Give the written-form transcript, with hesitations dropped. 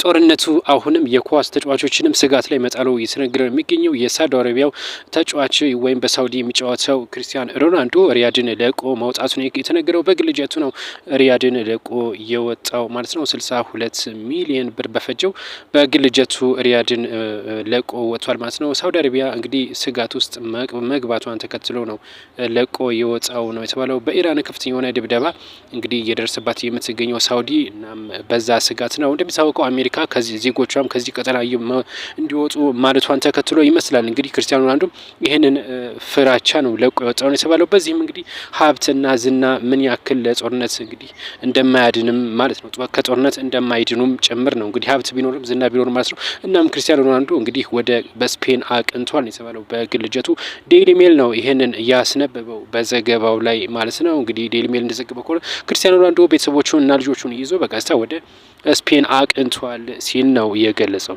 ጦርነቱ አሁንም የኳስ ተጫዋቾችንም ስጋት ላይ መጣሉ እየተነገረ የሚገኘው የሳውዲ አረቢያው ተጫዋች ወይም በሳውዲ የሚጫወተው ክርስቲያን ሮናልዶ ሪያድን ለቆ ማውጣቱን የተነገረው በግል ጀቱ ነው። ሪያድን ለቆ የወጣው ማለት ነው። 62 ሚሊዮን ብር በፈጀው በግል ጀቱ ሪያድን ለቆ ወጥቷል ማለት ነው። ሳውዲ አረቢያ እንግዲህ ስጋት ውስጥ መግባቷን ተከትሎ ነው ለቆ የወጣው ነው የተባለው። በኢራን ከፍተኛ የሆነ ድብደባ እንግዲህ እየደረሰባት የምትገኘው ሳውዲ እናም በዛ ስጋት ነው እንደሚታወቀው አሜሪካ ከዚህ ዜጎቿም ከዚህ ቀጠና እንዲወጡ ማለቷን ተከትሎ ይመስላል እንግዲህ ክርስቲያኖ ሮናልዶ ይህንን ፍራቻ ነው ለቆ የወጣው ነው የተባለው። በዚህም እንግዲህ ሀብትና ዝና ምን ያክል ለጦርነት እንግዲህ እንደማያድንም ማለት ነው ከጦርነት እንደማይድኑም ጭምር ነው እንግዲህ ሀብት ቢኖርም ዝና ቢኖርም ማለት ነው። እናም ክርስቲያኖ ሮናልዶ እንግዲህ ወደ በስፔን አቅንቷል ነው የተባለው። በግል ጀቱ ዴይሊ ሜል ነው ይህንን ያስነበበው በዘገባው ላይ ማለት ነው። እንግዲህ ዴይሊ ሜል እንደዘገበው ከሆነ ክርስቲያኖ ሮናልዶ ቤተሰቦቹን እና ልጆቹን ይዞ በቀጥታ ወደ ስፔን አቅንቷል ሲል ነው የገለጸው።